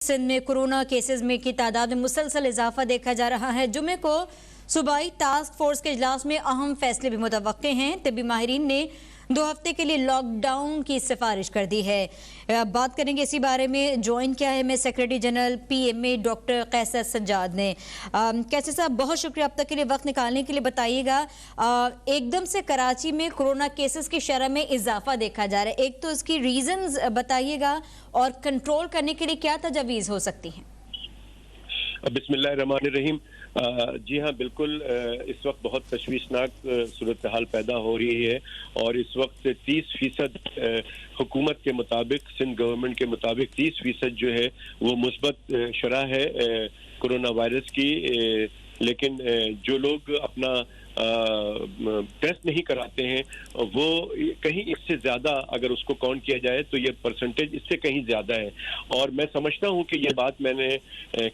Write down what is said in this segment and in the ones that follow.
सिंध में corona cases में की तादाद में मुसलसल इजाफा देखा जा रहा है। जुमे को सूबाई टास्क फोर्स के इजलास में अहम फैसले भी मुतवक्के हैं। तिब्बी माहिरीन ने 2 हफ्ते के लिए लॉकडाउन की सिफारिश कर दी है। बात करेंगे इसी बारे में। ज्वाइन किया है मैं सेक्रेटरी जनरल PMA डॉक्टर कैसर सज्जाद ने। कैसर साहब, बहुत शुक्रिया अब तक के लिए वक्त निकालने के लिए। बताइएगा, एकदम से कराची में कोरोना केसेस की शरह में इजाफा देखा जा रहा है, एक तो इसकी रीजंस बताइएगा और कंट्रोल करने के लिए क्या तजवीज़ हो सकती हैं? बिस्मिल्लाहिर्रहमानिर्रहीम। जी हाँ, बिल्कुल इस वक्त बहुत तशवीशनाक सूरत हाल पैदा हो रही है और इस वक्त 30% हुकूमत के मुताबिक, सिंध गवर्नमेंट के मुताबिक 30% जो है वो मुस्बत शरह है कोरोना वायरस की। लेकिन जो लोग अपना टेस्ट नहीं कराते हैं वो कहीं इससे ज़्यादा, अगर उसको काउंट किया जाए तो ये परसेंटेज इससे कहीं ज़्यादा है। और मैं समझता हूँ कि ये बात मैंने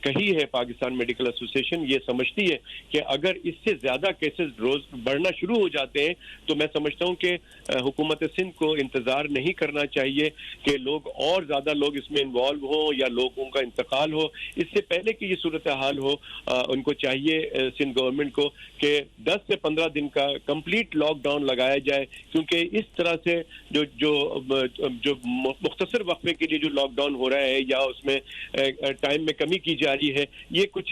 कही है, पाकिस्तान मेडिकल एसोसिएशन ये समझती है कि अगर इससे ज़्यादा केसेस रोज़ बढ़ना शुरू हो जाते हैं तो मैं समझता हूँ कि हुकूमत सिंध को इंतज़ार नहीं करना चाहिए कि लोग और ज़्यादा लोग इसमें इन्वॉल्व हों या लोगों का इंतकाल हो। इससे पहले कि ये सूरत हाल हो, उनको चाहिए सिंध गवर्नमेंट को कि 10 से 15 दिन का कंप्लीट लॉकडाउन लगाया जाए, क्योंकि इस तरह से जो मुख्तसर वक्फे के लिए जो लॉकडाउन हो रहा है या उसमें टाइम में कमी की जा रही है, ये कुछ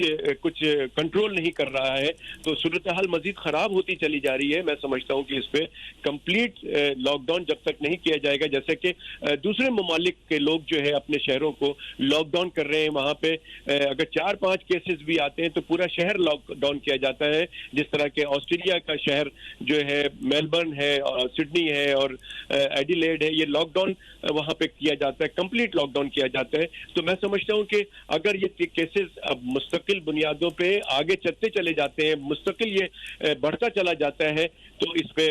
कंट्रोल नहीं कर रहा है, तो सूरत हाल मजीद खराब होती चली जा रही है। मैं समझता हूँ कि इस पे कंप्लीट लॉकडाउन जब तक नहीं किया जाएगा, जैसे कि दूसरे ममालिक के लोग जो है अपने शहरों को लॉकडाउन कर रहे हैं, वहाँ पे अगर 4-5 केसेस भी आते हैं तो पूरा शहर लॉकडाउन किया जाता है। जिस तरह के ऑस्ट्रेलिया का शहर जो है मेलबर्न है और सिडनी है और एडिलेड है, ये लॉकडाउन वहाँ पे किया जाता है, कंप्लीट लॉकडाउन किया जाता है। तो मैं समझता हूँ कि अगर ये केसेस अब मुस्तकिल बुनियादों पे आगे चलते चले जाते हैं, मुस्तकिल ये बढ़ता चला जाता है, तो इस पे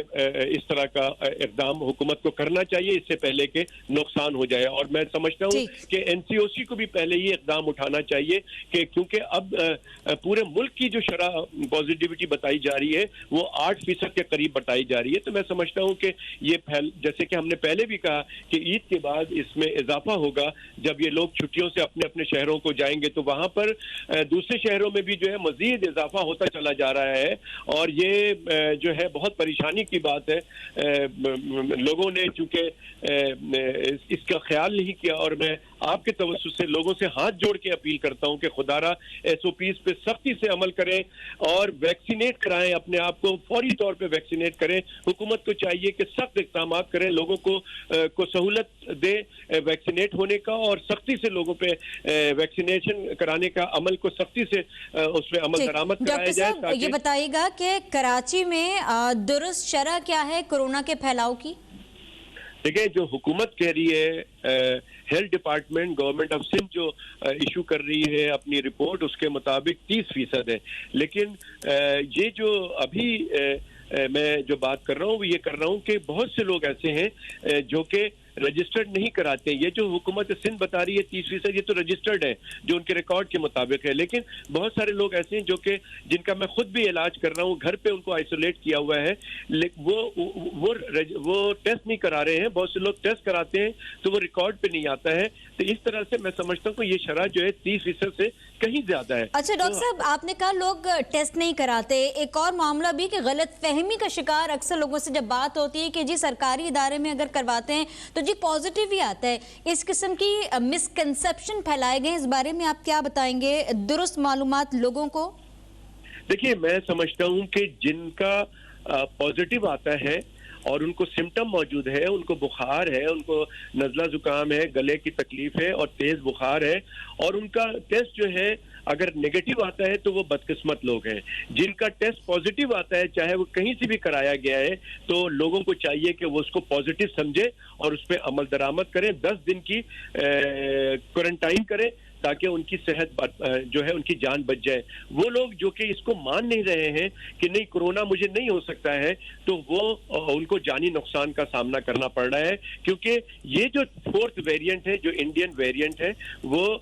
इस तरह का इक़दाम हुकूमत को करना चाहिए इससे पहले कि नुकसान हो जाए। और मैं समझता हूँ कि NCOC को भी पहले ही इक़दाम उठाना चाहिए कि क्योंकि अब पूरे मुल्क की जो शरह पॉजिटिविटी बताई जा रही है वो 8% के करीब बताई जा रही है। तो मैं समझता हूँ कि ये जैसे कि हमने पहले भी कहा कि ईद के बाद इसमें इजाफा होगा, जब ये लोग छुट्टियों से अपने अपने शहरों को जाएंगे तो वहाँ पर दूसरे शहरों में भी जो है मजीद इजाफा होता चला जा रहा है। और ये जो है बहुत परेशानी की बात है। लोगों ने चूंकि इसका ख्याल नहीं किया, और मैं आपके तवज्जुह से लोगों से हाथ जोड़ के अपील करता हूं कि खुदारा SOPs पे सख्ती से अमल करें और वैक्सीनेट कराएं, अपने आप को फौरी तौर पे वैक्सीनेट करें। हुकूमत को चाहिए कि सख्त इक़दाम करें, लोगों को सहूलत दे वैक्सीनेट होने का और सख्ती से लोगों पे वैक्सीनेशन कराने का अमल को सख्ती से उस पर अमल दरामद कराया जाए। ये बताइएगा कि कराची में दुरुस्त शरह क्या है कोरोना के फैलाव की? देखिए, जो हुकूमत कह रही है, health department government of Sindh जो इशू कर रही है अपनी रिपोर्ट, उसके मुताबिक 30% है। लेकिन ये जो अभी मैं जो बात कर रहा हूँ वो ये कर रहा हूँ कि बहुत से लोग ऐसे हैं जो कि रजिस्टर्ड नहीं कराते। ये जो हुकूमत सिंध बता रही है 30%, ये तो रजिस्टर्ड है जो उनके रिकॉर्ड के मुताबिक है। लेकिन बहुत सारे लोग ऐसे हैं जो कि जिनका मैं खुद भी इलाज कर रहा हूँ, घर पे उनको आइसोलेट किया हुआ है, वो टेस्ट नहीं करा रहे हैं। बहुत से लोग टेस्ट कराते हैं तो वो रिकॉर्ड पे नहीं आता है। तो इस तरह से मैं समझता हूँ कि ये शरह जो है 30% से कहीं ज्यादा है। अच्छा डॉक्टर साहब, आपने कहा लोग टेस्ट नहीं कराते, एक और मामला भी कि गलत फहमी का शिकार अक्सर लोगों से जब बात होती है कि जी सरकारी इदारे में अगर करवाते हैं तो जी पॉजिटिव ही आता है, इस किस्म की मिसकंसेप्शन फैलाए गए, इस बारे में आप क्या बताएंगे? दुरुस्त मालूमात लोगों को। देखिए, मैं समझता हूँ कि जिनका पॉजिटिव आता है और उनको सिम्टम मौजूद है, उनको बुखार है, उनको नज़ला जुकाम है, गले की तकलीफ है और तेज बुखार है, और उनका टेस्ट जो है अगर नेगेटिव आता है तो वो बदकिस्मत लोग हैं। जिनका टेस्ट पॉजिटिव आता है, चाहे वो कहीं से भी कराया गया है, तो लोगों को चाहिए कि वो उसको पॉजिटिव समझे और उस पर अमल दरामद करें, 10 दिन की क्वारंटाइन करें ताकि उनकी सेहत जो है उनकी जान बच जाए। वो लोग जो कि इसको मान नहीं रहे हैं कि नहीं कोरोना मुझे नहीं हो सकता है, तो वो उनको जानी नुकसान का सामना करना पड़ रहा है, क्योंकि ये जो 4th वेरिएंट है, जो इंडियन वेरिएंट है, वो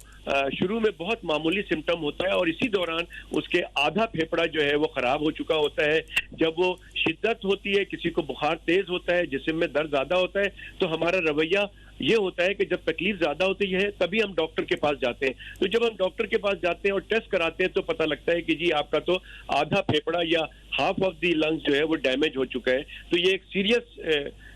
शुरू में बहुत मामूली सिम्टम होता है और इसी दौरान उसके आधा फेफड़ा जो है वो खराब हो चुका होता है। जब वो शिद्दत होती है, किसी को बुखार तेज होता है, जिस्म में दर्द ज्यादा होता है, तो हमारा रवैया یہ ہوتا ہے کہ جب تکلیف زیادہ ہوتی ہے تبھی ہم ڈاکٹر کے پاس جاتے ہیں. تو جب ہم ڈاکٹر کے پاس جاتے ہیں اور ٹیسٹ کراتے ہیں تو پتہ لگتا ہے کہ جی آپ کا تو آدھا پھیپڑا یا ہاف آف دی لنگس جو ہے وہ ڈیمیج ہو چکا ہے. تو یہ ایک سیریس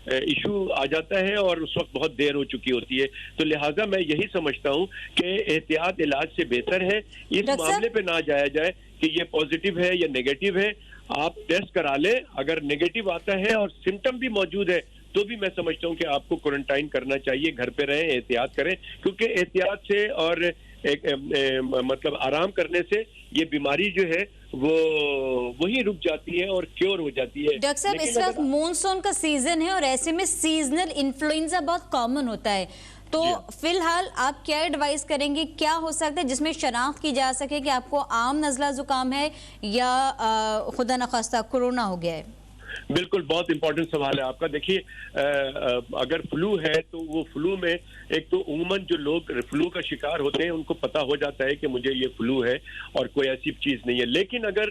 ایشو آ جاتا ہے اور اس وقت بہت دیر ہو چکی ہوتی ہے. تو لہٰذا میں یہی سمجھتا ہوں کہ احتیاط علاج سے بہتر ہے. اس معاملے پہ نہ جایا جائے کہ یہ پازیٹیو ہے یا نیگیٹو ہے. آپ ٹیسٹ کرا لیں, اگر نیگیٹو آتا ہے اور سمٹم بھی موجود ہے تو بھی میں سمجھتا ہوں کہ آپ کو کوارنٹائن کرنا چاہیے, گھر پہ رہیں, احتیاط کریں, کیونکہ احتیاط سے اور مطلب آرام کرنے سے یہ بیماری جو ہے وہ وہی رک جاتی ہے اور کیور ہو جاتی ہے. ڈاکٹر صاحب اس وقت مونسون کا سیزن ہے اور ایسے میں سیزنل انفلوئنزا بہت کامن ہوتا ہے, تو فی الحال آپ کیا ایڈوائز کریں گے, کیا ہو سکتا ہے جس میں شناخت کی جا سکے کہ آپ کو عام نزلہ زکام ہے یا خدا نخواستہ کورونا ہو گیا ہے؟ بالکل بہت امپورٹنٹ سوال ہے آپ کا. دیکھیے اگر فلو ہے تو وہ فلو میں ایک تو عموماً جو لوگ فلو کا شکار ہوتے ہیں ان کو پتہ ہو جاتا ہے کہ مجھے یہ فلو ہے اور کوئی ایسی چیز نہیں ہے. لیکن اگر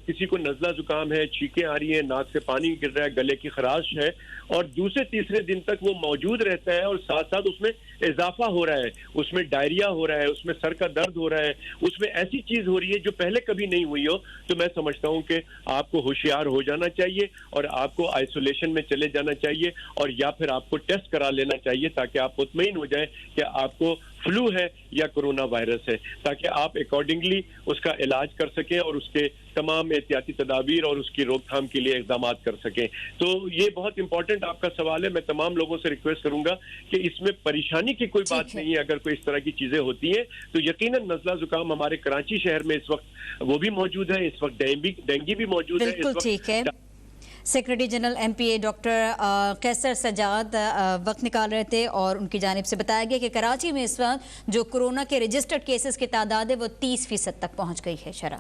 کسی کو نزلہ زکام ہے, چھینکیں آ رہی ہیں, ناک سے پانی گر رہا ہے, گلے کی خراش ہے اور دوسرے تیسرے دن تک وہ موجود رہتا ہے اور ساتھ ساتھ اس میں اضافہ ہو رہا ہے, اس میں ڈائریا ہو رہا ہے, اس میں سر کا درد ہو رہا ہے, اس میں ایسی چیز ہو رہی ہے جو پہلے کبھی نہیں ہوئی ہو, تو میں سمجھتا ہوں کہ آپ کو ہوشیار ہو جانا چاہیے اور آپ کو آئسولیشن میں چلے جانا چاہیے اور یا پھر آپ کو ٹیسٹ کرا لینا چاہیے تاکہ آپ مطمئن ہو جائیں کہ آپ کو فلو ہے یا کرونا وائرس ہے, تاکہ آپ اکارڈنگلی اس کا علاج کر سکیں اور اس کے تمام احتیاطی تدابیر اور اس کی روک تھام کے لیے اقدامات کر سکیں. تو یہ بہت امپورٹنٹ آپ کا سوال ہے. میں تمام لوگوں سے ریکویسٹ کروں گا کہ اس میں پریشانی کی کوئی بات نہیں ہے. اگر کوئی اس طرح کی چیزیں ہوتی ہیں تو یقیناً نزلہ زکام ہمارے کراچی شہر میں اس وقت وہ بھی موجود ہے, اس وقت ڈینگی بھی موجود ہے. بالکل ٹھیک ہے. سیکریٹری جنرل ایم پی اے ڈاکٹر قیصر سجاد وقت نکال رہے تھے اور ان کی جانب سے بتایا گیا کہ کراچی میں اس وقت جو کورونا کے رجسٹرڈ کیسز کی تعداد ہے وہ 30% تک پہنچ گئی ہے. شرح